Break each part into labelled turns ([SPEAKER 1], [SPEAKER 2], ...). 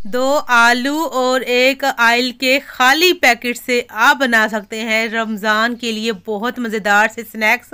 [SPEAKER 1] दो आलू और एक आयल के खाली पैकेट से आप बना सकते हैं रमज़ान के लिए बहुत मज़ेदार से स्नैक्स।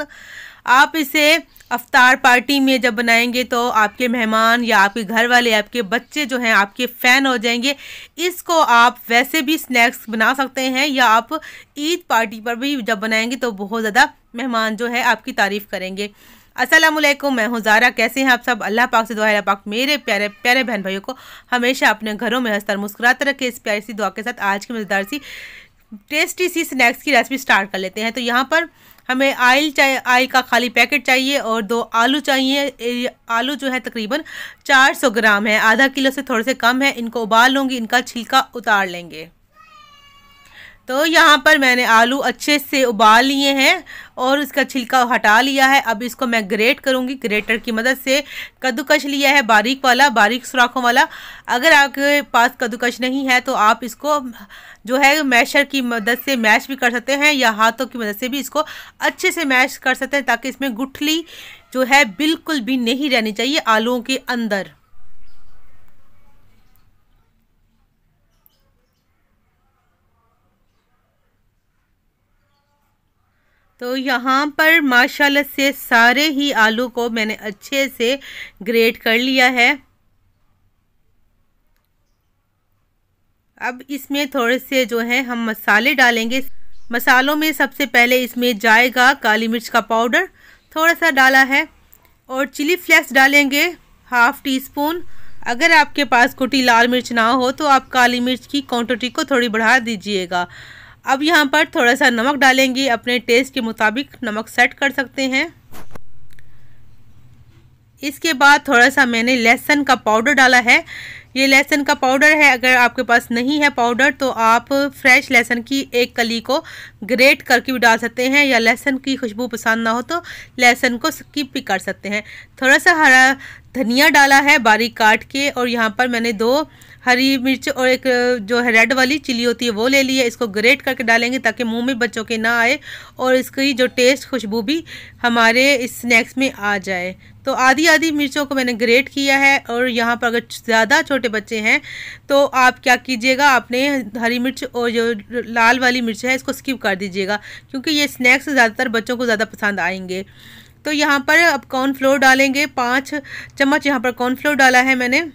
[SPEAKER 1] आप इसे अफ्तार पार्टी में जब बनाएंगे तो आपके मेहमान या आपके घर वाले, आपके बच्चे जो हैं आपके फ़ैन हो जाएंगे। इसको आप वैसे भी स्नैक्स बना सकते हैं या आप ईद पार्टी पर भी जब बनाएंगे तो बहुत ज़्यादा मेहमान जो है आपकी तारीफ़ करेंगे। अस्सलामुअलैकुम, मैं हूँ ज़ारा। कैसे हैं आप सब? अल्लाह पाक से दुआ है अल्लाह पाक मेरे प्यारे प्यारे बहन भाइयों को हमेशा अपने घरों में हंसता मुस्कुराते रखे। इस प्यारी सी दुआ के साथ आज की मज़ेदार सी टेस्टी सी स्नैक्स की रेसिपी स्टार्ट कर लेते हैं। तो यहाँ पर हमें आयल चाहिए, आयल का खाली पैकेट चाहिए और दो आलू चाहिए। आलू जो है तकरीबन 400 ग्राम है, आधा किलो से थोड़े से कम है। इनको उबाल लूँगी, इनका छिलका उतार लेंगे। तो यहाँ पर मैंने आलू अच्छे से उबाल लिए हैं और इसका छिलका हटा लिया है। अब इसको मैं ग्रेट करूँगी, ग्रेटर की मदद से। कद्दूकश लिया है बारीक वाला, बारीक सुराखों वाला। अगर आपके पास कद्दूकश नहीं है तो आप इसको जो है मैशर की मदद से मैश भी कर सकते हैं या हाथों की मदद से भी इसको अच्छे से मैश कर सकते हैं, ताकि इसमें गुठली जो है बिल्कुल भी नहीं रहनी चाहिए आलूओं के अंदर। तो यहाँ पर माशाल्लाह से सारे ही आलू को मैंने अच्छे से ग्रेट कर लिया है। अब इसमें थोड़े से जो है हम मसाले डालेंगे। मसालों में सबसे पहले इसमें जाएगा काली मिर्च का पाउडर, थोड़ा सा डाला है, और चिली फ्लेक्स डालेंगे हाफ़ टी स्पून। अगर आपके पास कुटी लाल मिर्च ना हो तो आप काली मिर्च की क्वांटिटी को थोड़ी बढ़ा दीजिएगा। अब यहाँ पर थोड़ा सा नमक डालेंगे, अपने टेस्ट के मुताबिक नमक सेट कर सकते हैं। इसके बाद थोड़ा सा मैंने लहसुन का पाउडर डाला है। ये लहसुन का पाउडर है, अगर आपके पास नहीं है पाउडर तो आप फ्रेश लहसुन की एक कली को ग्रेट करके भी डाल सकते हैं, या लहसुन की खुशबू पसंद ना हो तो लहसुन को स्किप भी कर सकते हैं। थोड़ा सा हरा धनिया डाला है बारीक काट के, और यहाँ पर मैंने दो हरी मिर्च और एक जो है रेड वाली चिली होती है वो ले ली है। इसको ग्रेट करके डालेंगे ताकि मुंह में बच्चों के ना आए और इसकी जो टेस्ट खुशबू भी हमारे इस स्नैक्स में आ जाए। तो आधी आधी मिर्चों को मैंने ग्रेट किया है। और यहाँ पर अगर ज़्यादा छोटे बच्चे हैं तो आप क्या कीजिएगा, आपने हरी मिर्च और जो लाल वाली मिर्च है इसको स्किप कर दीजिएगा, क्योंकि ये स्नैक्स ज़्यादातर बच्चों को ज़्यादा पसंद आएंगे। तो यहाँ पर अब कॉर्नफ्लोर डालेंगे, 5 चम्मच यहाँ पर कॉर्नफ्लोर डाला है मैंने।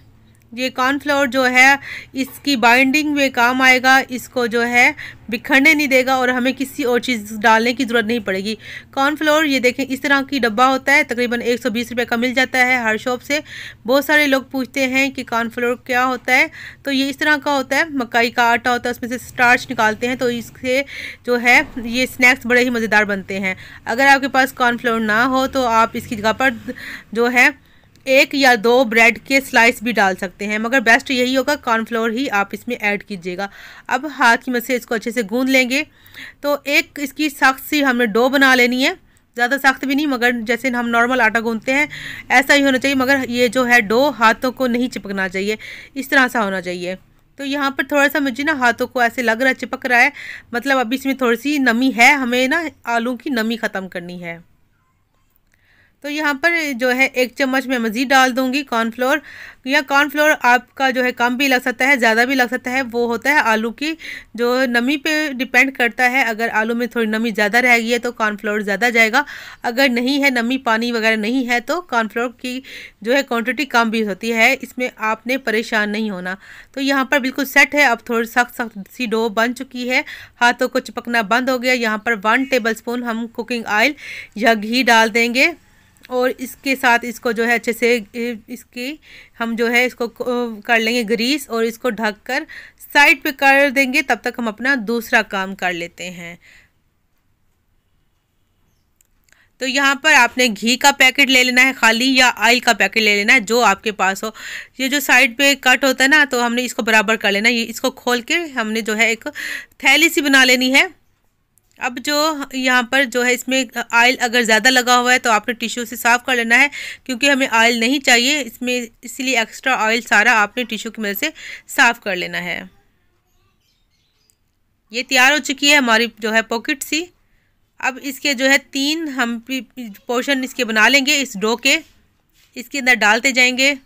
[SPEAKER 1] ये कॉर्नफ्लोर जो है इसकी बाइंडिंग में काम आएगा, इसको जो है बिखरने नहीं देगा और हमें किसी और चीज़ डालने की ज़रूरत नहीं पड़ेगी। कॉर्नफ्लोर ये देखें इस तरह की डब्बा होता है, तकरीबन 120 रुपये का मिल जाता है हर शॉप से। बहुत सारे लोग पूछते हैं कि कॉर्नफ्लोर क्या होता है, तो ये इस तरह का होता है, मकई का आटा होता है, उसमें से स्टार्च निकालते हैं, तो इससे जो है ये स्नैक्स बड़े ही मज़ेदार बनते हैं। अगर आपके पास कॉर्नफ्लोर ना हो तो आप इसकी जगह पर जो है 1 या 2 ब्रेड के स्लाइस भी डाल सकते हैं, मगर बेस्ट यही होगा कॉर्नफ्लोर ही आप इसमें ऐड कीजिएगा। अब हाथ की मदद से इसको अच्छे से गूंद लेंगे। तो एक इसकी सख्त सी हमें डो बना लेनी है, ज़्यादा सख्त भी नहीं, मगर जैसे हम नॉर्मल आटा गूंदते हैं ऐसा ही होना चाहिए, मगर ये जो है डो हाथों को नहीं चिपकना चाहिए, इस तरह सा होना चाहिए। तो यहाँ पर थोड़ा सा मुझे ना हाथों को ऐसे लग रहा है चिपक रहा है, मतलब अभी इसमें थोड़ी सी नमी है, हमें ना आलू की नमी ख़त्म करनी है। तो यहाँ पर जो है 1 चम्मच मैं मज़ीद डाल दूँगी कॉर्नफ्लोर, या कॉर्नफ्लोर आपका जो है कम भी लग सकता है, ज़्यादा भी लग सकता है, वो होता है आलू की जो नमी पे डिपेंड करता है। अगर आलू में थोड़ी नमी ज़्यादा रह गई है तो कॉर्नफ्लोर ज़्यादा जाएगा, अगर नहीं है नमी, पानी वगैरह नहीं है तो कॉर्नफ्लोर की जो है क्वांटिटी कम भी होती है। इसमें आपने परेशान नहीं होना। तो यहाँ पर बिल्कुल सेट है। अब थोड़ी सख्त सख्त सी डो बन चुकी है, हाथों को चिपकना बंद हो गया। यहाँ पर 1 टेबल स्पून हम कुकिंग ऑयल या घी डाल देंगे और इसके साथ इसको जो है अच्छे से इसकी हम जो है इसको कर लेंगे ग्रीस, और इसको ढककर साइड पे कर देंगे। तब तक हम अपना दूसरा काम कर लेते हैं। तो यहाँ पर आपने घी का पैकेट ले लेना है खाली, या ऑयल का पैकेट ले लेना है जो आपके पास हो। ये जो साइड पे कट होता है ना, तो हमने इसको बराबर कर लेना है। ये इसको खोल के हमने जो है एक थैली सी बना लेनी है। अब जो यहाँ पर जो है इसमें ऑयल अगर ज़्यादा लगा हुआ है तो आपने टिश्यू से साफ़ कर लेना है, क्योंकि हमें ऑयल नहीं चाहिए इसमें, इसलिए एक्स्ट्रा ऑयल सारा आपने टिश्यू की मदद से साफ़ कर लेना है। ये तैयार हो चुकी है हमारी जो है पॉकेट सी। अब इसके जो है 3 हम पोर्शन इसके बना लेंगे इस डो के, इसके अंदर डालते जाएंगे।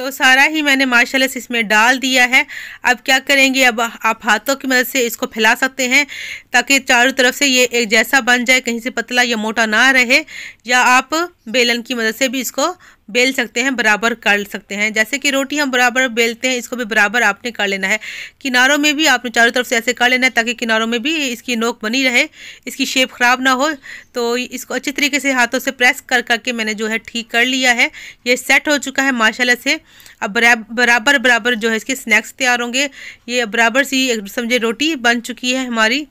[SPEAKER 1] तो सारा ही मैंने माशाल्लाह से इसमें डाल दिया है। अब क्या करेंगे, अब आप हाथों की मदद से इसको फैला सकते हैं ताकि चारों तरफ से ये एक जैसा बन जाए, कहीं से पतला या मोटा ना रहे। या आप बेलन की मदद से भी इसको बेल सकते हैं, बराबर कर सकते हैं। जैसे कि रोटी हम बराबर बेलते हैं, इसको भी बराबर आपने कर लेना है। किनारों में भी आपने चारों तरफ से ऐसे कर लेना है ताकि किनारों में भी इसकी नोक बनी रहे, इसकी शेप ख़राब ना हो। तो इसको अच्छी तरीके से हाथों से प्रेस कर करके मैंने जो है ठीक कर लिया है। ये सेट हो चुका है माशाल्लाह से। अब बराबर बराबर जो है इसके स्नैक्स तैयार होंगे। ये बराबर सी समझे रोटी बन चुकी है हमारी।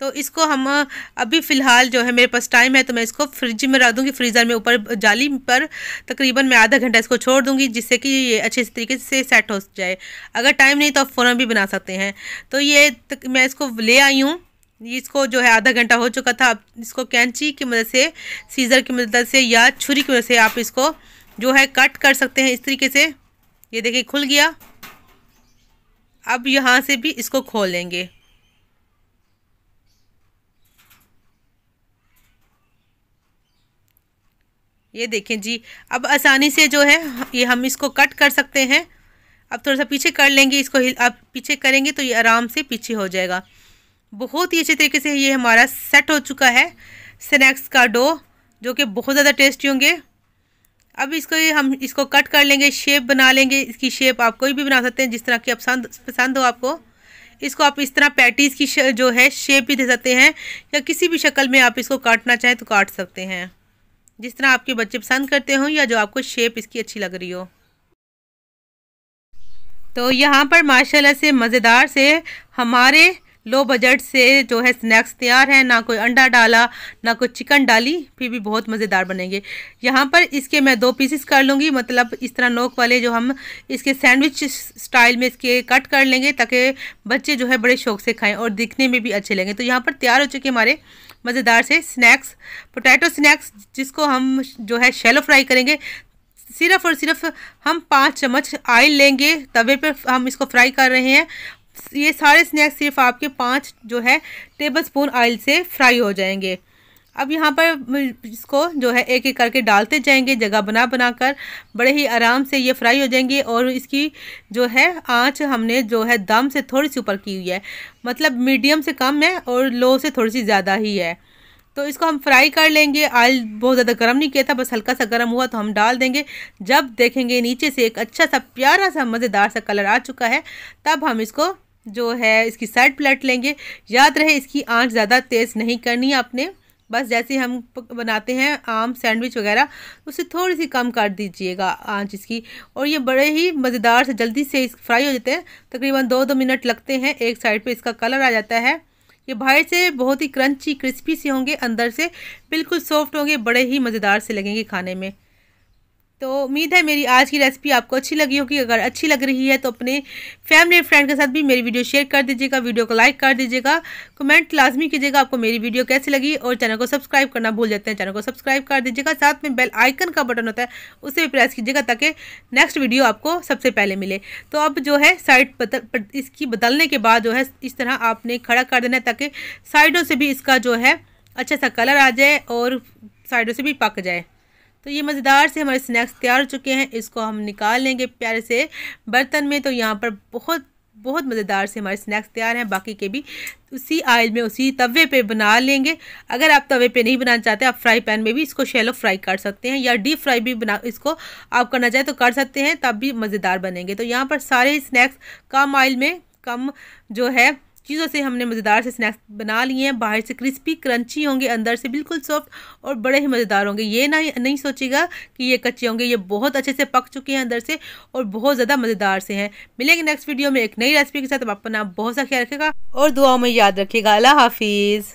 [SPEAKER 1] तो इसको हम अभी फ़िलहाल जो है मेरे पास टाइम है तो मैं इसको फ्रिज में रख दूँगी, फ्रीज़र में ऊपर जाली पर तकरीबन मैं आधा घंटा इसको छोड़ दूँगी, जिससे कि ये अच्छे तरीके से सेट हो जाए। अगर टाइम नहीं तो आप फ़ौरन भी बना सकते हैं। तो ये मैं इसको ले आई हूँ, इसको जो है आधा घंटा हो चुका था। अब इसको कैंची की मदद से, सीज़र की मदद से या छुरी की मदद से आप इसको जो है कट कर सकते हैं इस तरीके से। ये देखिए खुल गया। अब यहाँ से भी इसको खोल लेंगे। ये देखें जी, अब आसानी से जो है ये हम इसको कट कर सकते हैं। अब थोड़ा सा पीछे कर लेंगे इसको, आप पीछे करेंगे तो ये आराम से पीछे हो जाएगा। बहुत ही अच्छे तरीके से ये हमारा सेट हो चुका है स्नैक्स का डो, जो कि बहुत ज़्यादा टेस्टी होंगे। अब इसको हम इसको कट कर लेंगे, शेप बना लेंगे। इसकी शेप आप कोई भी बना सकते हैं जिस तरह की आप पसंद हो आपको। इसको आप इस तरह पैटीज़ की जो है शेप भी दे सकते हैं, या किसी भी शक्ल में आप इसको काटना चाहें तो काट सकते हैं, जिस तरह आपके बच्चे पसंद करते हों या जो आपको शेप इसकी अच्छी लग रही हो। तो यहाँ पर माशाल्लाह से मज़ेदार से हमारे लो बजट से जो है स्नैक्स तैयार हैं। ना कोई अंडा डाला, ना कोई चिकन डाली, फिर भी बहुत मज़ेदार बनेंगे। यहाँ पर इसके मैं 2 पीसेस कर लूँगी, मतलब इस तरह नोक वाले जो हम इसके सैंडविच स्टाइल में इसके कट कर लेंगे ताकि बच्चे जो है बड़े शौक़ से खाएं और दिखने में भी अच्छे लगें। तो यहाँ पर तैयार हो चुके हमारे मज़ेदार से स्नैक्स, पोटैटो स्नैक्स, जिसको हम जो है शैलो फ्राई करेंगे। सिर्फ़ और सिर्फ हम 5 चम्मच ऑयल लेंगे, तवे पर हम इसको फ्राई कर रहे हैं। ये सारे स्नैक्स सिर्फ आपके 5 जो है टेबलस्पून ऑयल से फ्राई हो जाएंगे। अब यहाँ पर इसको जो है एक एक करके डालते जाएंगे, जगह बना बना कर बड़े ही आराम से ये फ्राई हो जाएंगे। और इसकी जो है आंच हमने जो है दम से थोड़ी सी ऊपर की हुई है, मतलब मीडियम से कम है और लो से थोड़ी सी ज़्यादा ही है। तो इसको हम फ्राई कर लेंगे। ऑयल बहुत ज़्यादा गर्म नहीं किया था, बस हल्का सा गर्म हुआ तो हम डाल देंगे। जब देखेंगे नीचे से एक अच्छा सा प्यारा सा मज़ेदार सा कलर आ चुका है, तब हम इसको जो है इसकी साइड पलट लेंगे। याद रहे इसकी आंच ज़्यादा तेज़ नहीं करनी है आपने, बस जैसे हम बनाते हैं आम सैंडविच वगैरह, उससे थोड़ी सी कम कर दीजिएगा आंच इसकी। और ये बड़े ही मज़ेदार से जल्दी से फ्राई हो जाते हैं, तकरीबन 2-2 मिनट लगते हैं। एक साइड पे इसका कलर आ जाता है। ये बाहर से बहुत ही क्रंची क्रिस्पी से होंगे, अंदर से बिल्कुल सॉफ्ट होंगे, बड़े ही मज़ेदार से लगेंगे खाने में। तो उम्मीद है मेरी आज की रेसिपी आपको अच्छी लगी होगी। अगर अच्छी लग रही है तो अपने फैमिली और फ्रेंड के साथ भी मेरी वीडियो शेयर कर दीजिएगा, वीडियो को लाइक कर दीजिएगा, कमेंट लाजमी कीजिएगा आपको मेरी वीडियो कैसी लगी। और चैनल को सब्सक्राइब करना भूल जाते हैं, चैनल को सब्सक्राइब कर दीजिएगा। साथ में बेल आइकन का बटन होता है, उसे भी प्रेस कीजिएगा ताकि नेक्स्ट वीडियो आपको सबसे पहले मिले। तो अब जो है साइड इसकी बदलने के बाद जो है इस तरह आपने खड़ा कर देना है ताकि साइडों से भी इसका जो है अच्छा सा कलर आ जाए और साइडों से भी पक जाए। तो ये मज़ेदार से हमारे स्नैक्स तैयार हो चुके हैं। इसको हम निकाल लेंगे प्यारे से बर्तन में। तो यहाँ पर बहुत बहुत मज़ेदार से हमारे स्नैक्स तैयार हैं। बाकी के भी उसी ऑयल में, उसी तवे पे बना लेंगे। अगर आप तवे पे नहीं बनाना चाहते, आप फ्राई पैन में भी इसको शैलो फ्राई कर सकते हैं, या डीप फ्राई भी इसको आप करना चाहें तो कर सकते हैं, तब भी मज़ेदार बनेंगे। तो यहाँ पर सारे स्नैक्स कम ऑयल में, कम जो है चीज़ों से हमने मज़ेदार से स्नैक्स बना लिए हैं। बाहर से क्रिस्पी क्रंची होंगे, अंदर से बिल्कुल सॉफ्ट और बड़े ही मज़ेदार होंगे। ये नहीं सोचिएगा कि ये कच्चे होंगे, ये बहुत अच्छे से पक चुके हैं अंदर से और बहुत ज़्यादा मज़ेदार से हैं। मिलेंगे नेक्स्ट वीडियो में एक नई रेसिपी के साथ। अपना बहुत सा ख्याल रखिएगा और दुआओं में याद रखिएगा। अल्लाह हाफिज़।